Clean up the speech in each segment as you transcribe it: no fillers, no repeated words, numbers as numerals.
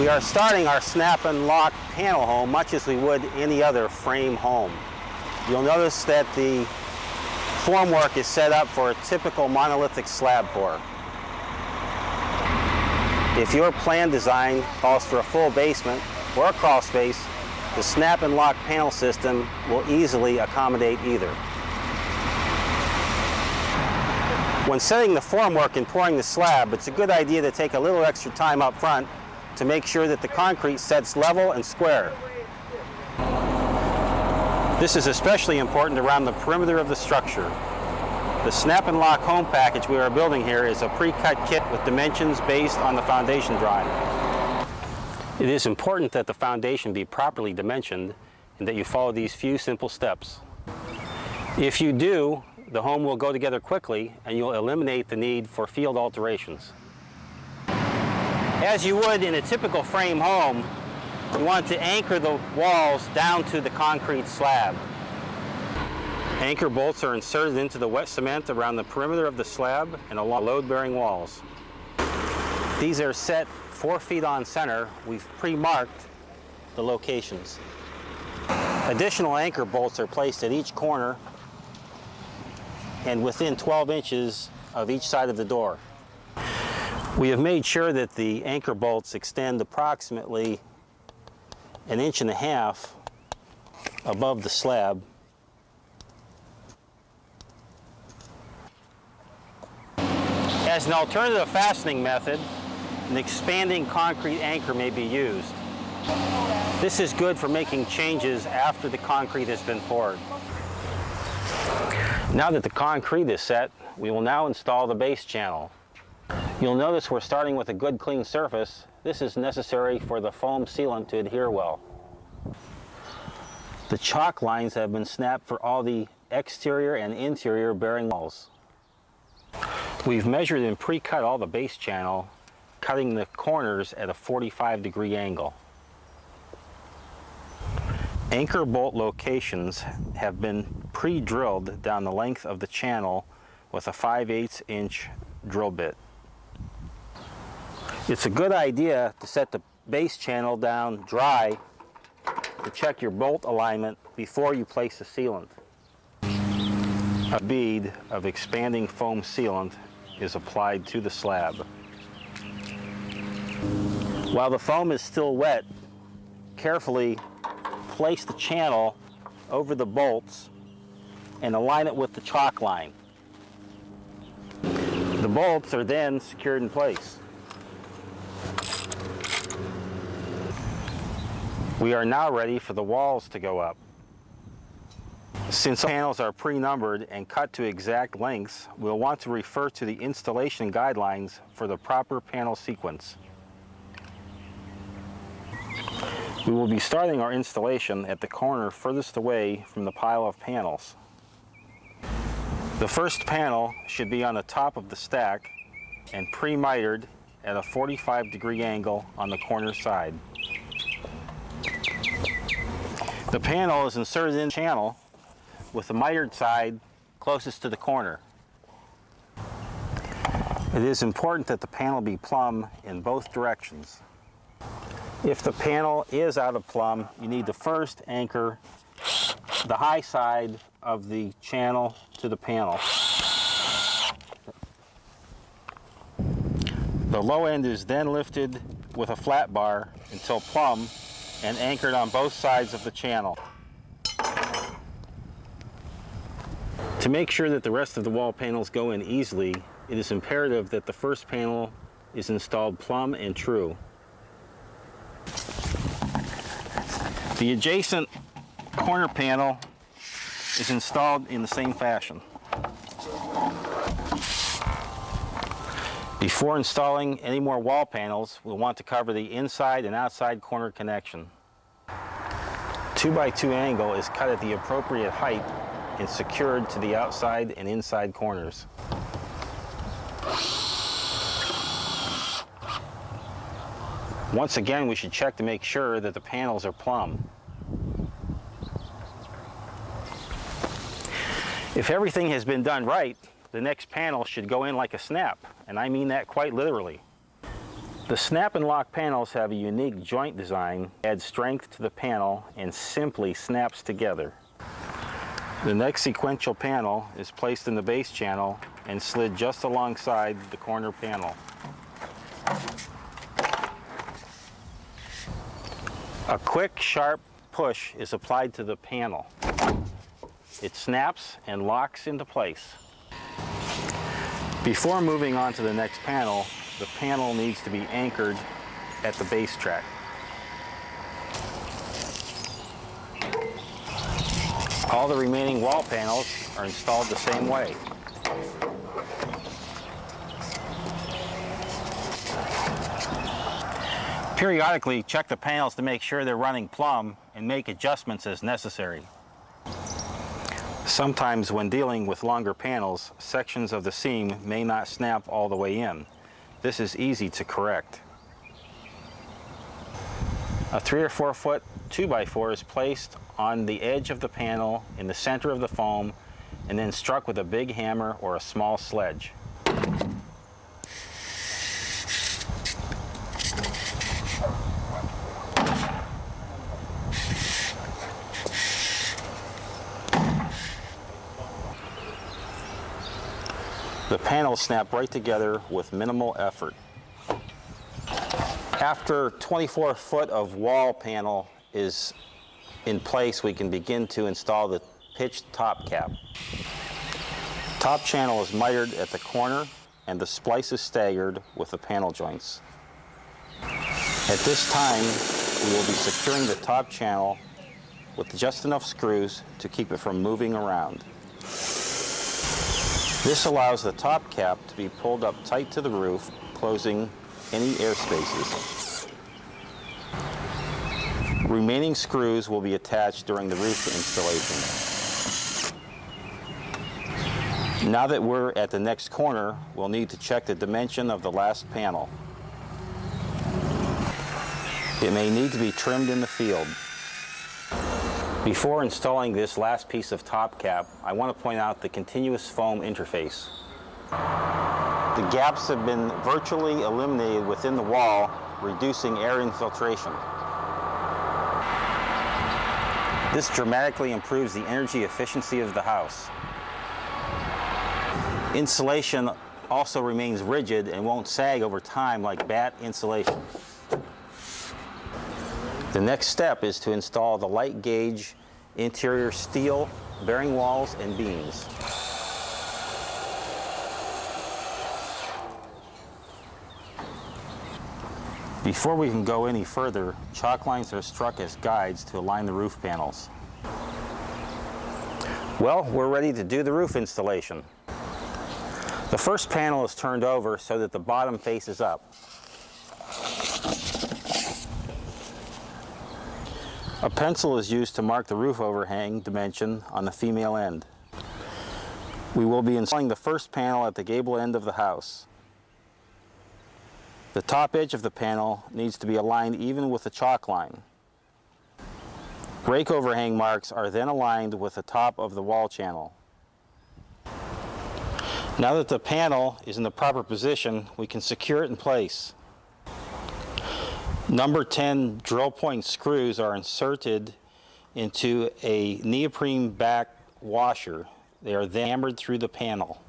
We are starting our snap and lock panel home much as we would any other frame home. You'll notice that the formwork is set up for a typical monolithic slab pour. If your plan design calls for a full basement or a crawl space, the snap and lock panel system will easily accommodate either. When setting the formwork and pouring the slab, it's a good idea to take a little extra time up front to make sure that the concrete sets level and square. This is especially important around the perimeter of the structure. The snap and lock home package we are building here is a pre-cut kit with dimensions based on the foundation drawing. It is important that the foundation be properly dimensioned and that you follow these few simple steps. If you do, the home will go together quickly and you'll eliminate the need for field alterations. As you would in a typical frame home, you want to anchor the walls down to the concrete slab. Anchor bolts are inserted into the wet cement around the perimeter of the slab and along load-bearing walls. These are set 4 feet on center. We've pre-marked the locations. Additional anchor bolts are placed at each corner and within 12 inches of each side of the door. We have made sure that the anchor bolts extend approximately 1.5 inches above the slab. As an alternative fastening method, an expanding concrete anchor may be used. This is good for making changes after the concrete has been poured. Now that the concrete is set, we will now install the base channel. You'll notice we're starting with a good clean surface. This is necessary for the foam sealant to adhere well. The chalk lines have been snapped for all the exterior and interior bearing walls. We've measured and pre-cut all the base channel, cutting the corners at a 45-degree angle. Anchor bolt locations have been pre-drilled down the length of the channel with a 5/8 inch drill bit. It's a good idea to set the base channel down dry to check your bolt alignment before you place the sealant. A bead of expanding foam sealant is applied to the slab. While the foam is still wet, carefully place the channel over the bolts and align it with the chalk line. The bolts are then secured in place. We are now ready for the walls to go up. Since panels are pre-numbered and cut to exact lengths, we'll want to refer to the installation guidelines for the proper panel sequence. We will be starting our installation at the corner furthest away from the pile of panels. The first panel should be on the top of the stack and pre-mitered at a 45-degree angle on the corner side. The panel is inserted in the channel with the mitered side closest to the corner. It is important that the panel be plumb in both directions. If the panel is out of plumb, you need to first anchor the high side of the channel to the panel. The low end is then lifted with a flat bar until plumb and anchored on both sides of the channel. To make sure that the rest of the wall panels go in easily, it is imperative that the first panel is installed plumb and true. The adjacent corner panel is installed in the same fashion. Before installing any more wall panels, we'll want to cover the inside and outside corner connection. 2x2 angle is cut at the appropriate height and secured to the outside and inside corners. Once again, we should check to make sure that the panels are plumb. If everything has been done right, the next panel should go in like a snap, and I mean that quite literally. The snap and lock panels have a unique joint design, adds strength to the panel, and simply snaps together. The next sequential panel is placed in the base channel and slid just alongside the corner panel. A quick, sharp push is applied to the panel. It snaps and locks into place. Before moving on to the next panel, the panel needs to be anchored at the base track. All the remaining wall panels are installed the same way. Periodically, check the panels to make sure they're running plumb and make adjustments as necessary. Sometimes when dealing with longer panels, sections of the seam may not snap all the way in. This is easy to correct. A 3 or 4 foot 2x4 is placed on the edge of the panel in the center of the foam and then struck with a big hammer or a small sledge. The panels snap right together with minimal effort. After 24 foot of wall panel is in place, we can begin to install the pitched top cap. Top channel is mitered at the corner and the splice is staggered with the panel joints. At this time, we will be securing the top channel with just enough screws to keep it from moving around. This allows the top cap to be pulled up tight to the roof, closing any air spaces. Remaining screws will be attached during the roof installation. Now that we're at the next corner, we'll need to check the dimension of the last panel. It may need to be trimmed in the field. Before installing this last piece of top cap, I want to point out the continuous foam interface. The gaps have been virtually eliminated within the wall, reducing air infiltration. This dramatically improves the energy efficiency of the house. Insulation also remains rigid and won't sag over time like batt insulation. The next step is to install the light gauge interior steel bearing walls and beams. Before we can go any further, chalk lines are struck as guides to align the roof panels. Well, we're ready to do the roof installation. The first panel is turned over so that the bottom faces up. A pencil is used to mark the roof overhang dimension on the female end. We will be installing the first panel at the gable end of the house. The top edge of the panel needs to be aligned even with the chalk line. Rake overhang marks are then aligned with the top of the wall channel. Now that the panel is in the proper position, we can secure it in place. Number 10 drill point screws are inserted into a neoprene back washer. They are then hammered through the panel.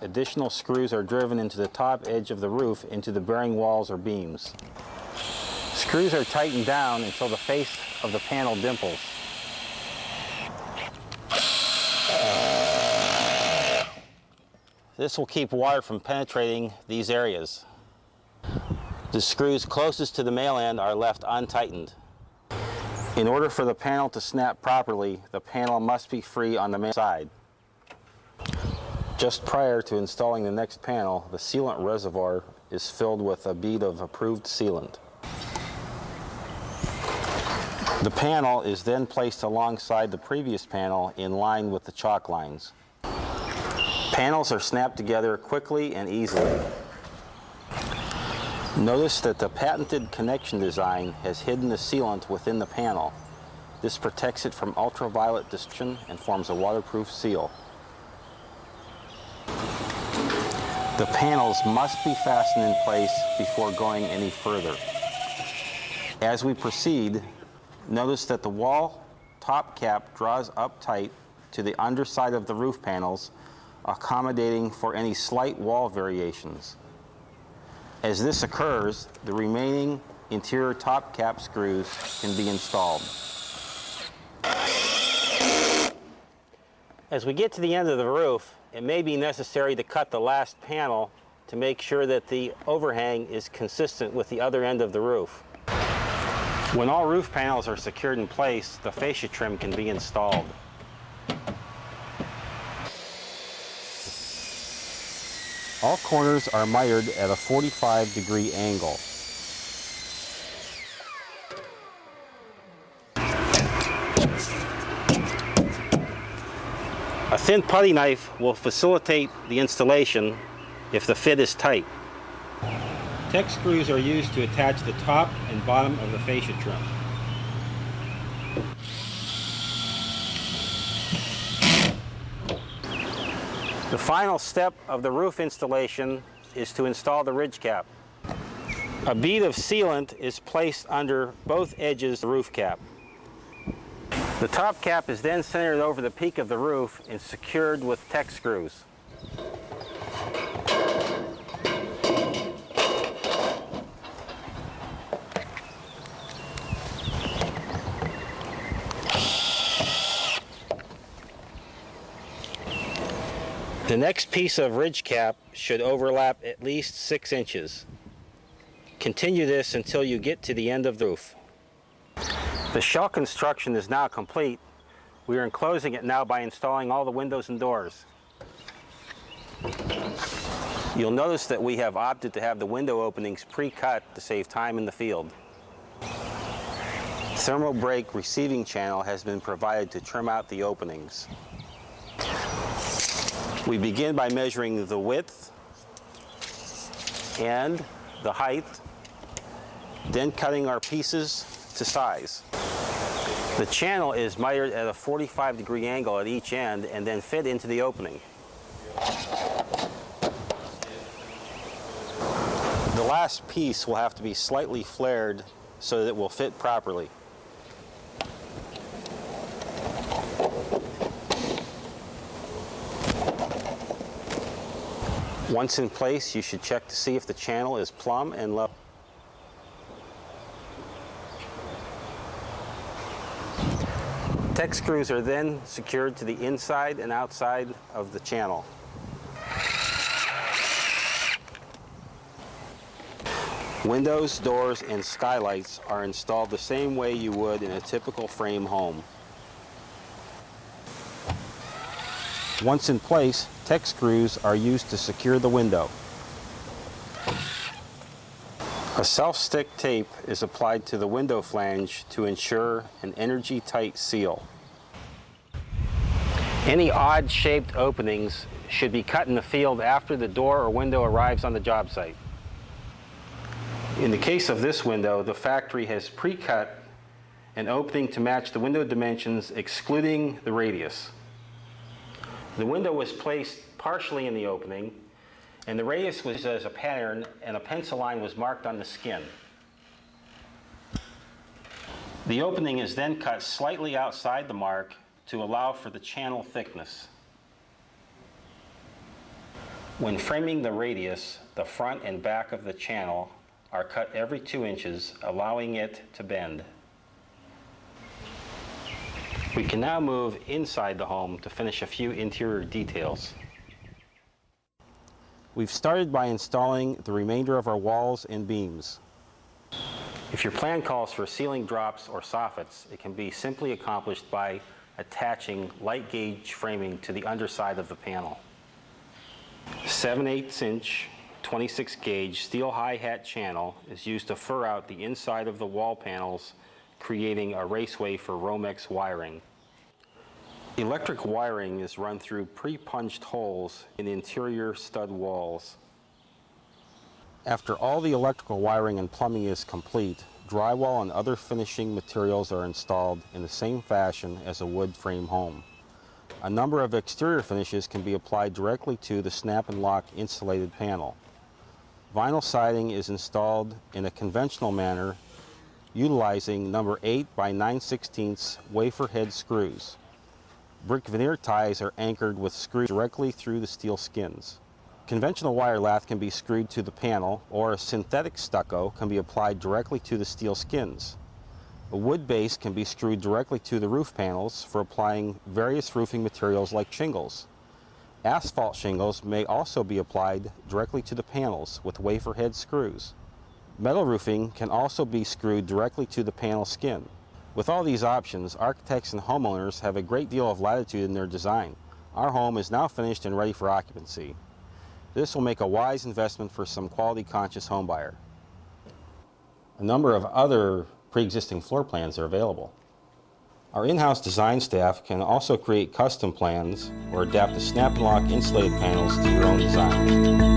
Additional screws are driven into the top edge of the roof into the bearing walls or beams. Screws are tightened down until the face of the panel dimples. This will keep water from penetrating these areas. The screws closest to the male end are left untightened. In order for the panel to snap properly, the panel must be free on the male side. Just prior to installing the next panel, the sealant reservoir is filled with a bead of approved sealant. The panel is then placed alongside the previous panel in line with the chalk lines. Panels are snapped together quickly and easily. Notice that the patented connection design has hidden the sealant within the panel. This protects it from ultraviolet destruction and forms a waterproof seal. The panels must be fastened in place before going any further. As we proceed, notice that the wall top cap draws up tight to the underside of the roof panels, accommodating for any slight wall variations. As this occurs, the remaining interior top cap screws can be installed. As we get to the end of the roof, it may be necessary to cut the last panel to make sure that the overhang is consistent with the other end of the roof. When all roof panels are secured in place, the fascia trim can be installed. All corners are mitered at a 45-degree angle. A thin putty knife will facilitate the installation if the fit is tight. Tek screws are used to attach the top and bottom of the fascia trim. The final step of the roof installation is to install the ridge cap. A bead of sealant is placed under both edges of the roof cap. The top cap is then centered over the peak of the roof and secured with Tek screws. The next piece of ridge cap should overlap at least 6 inches. Continue this until you get to the end of the roof. The shell construction is now complete. We are enclosing it now by installing all the windows and doors. You'll notice that we have opted to have the window openings pre-cut to save time in the field. Thermal brake receiving channel has been provided to trim out the openings. We begin by measuring the width and the height, then cutting our pieces to size. The channel is mitered at a 45-degree angle at each end and then fit into the opening. The last piece will have to be slightly flared so that it will fit properly. Once in place, you should check to see if the channel is plumb and level. Tek screws are then secured to the inside and outside of the channel. Windows, doors, and skylights are installed the same way you would in a typical frame home. Once in place, Tek screws are used to secure the window. A self-stick tape is applied to the window flange to ensure an energy-tight seal. Any odd-shaped openings should be cut in the field after the door or window arrives on the job site. In the case of this window, the factory has pre-cut an opening to match the window dimensions, excluding the radius. The window was placed partially in the opening, and the radius was as a pattern, and a pencil line was marked on the skin. The opening is then cut slightly outside the mark to allow for the channel thickness. When framing the radius, the front and back of the channel are cut every 2 inches, allowing it to bend. We can now move inside the home to finish a few interior details. We've started by installing the remainder of our walls and beams. If your plan calls for ceiling drops or soffits, it can be simply accomplished by attaching light gauge framing to the underside of the panel. 7/8 inch 26 gauge steel hi-hat channel is used to fur out the inside of the wall panels, creating a raceway for Romex wiring. Electric wiring is run through pre-punched holes in interior stud walls. After all the electrical wiring and plumbing is complete, drywall and other finishing materials are installed in the same fashion as a wood frame home. A number of exterior finishes can be applied directly to the snap and lock insulated panel. Vinyl siding is installed in a conventional manner utilizing number 8 by 9/16 wafer head screws. Brick veneer ties are anchored with screws directly through the steel skins. Conventional wire lath can be screwed to the panel, or a synthetic stucco can be applied directly to the steel skins. A wood base can be screwed directly to the roof panels for applying various roofing materials like shingles. Asphalt shingles may also be applied directly to the panels with wafer head screws. Metal roofing can also be screwed directly to the panel skin. With all these options, architects and homeowners have a great deal of latitude in their design. Our home is now finished and ready for occupancy. This will make a wise investment for some quality-conscious homebuyer. A number of other pre-existing floor plans are available. Our in-house design staff can also create custom plans or adapt the snap and lock insulated panels to your own designs.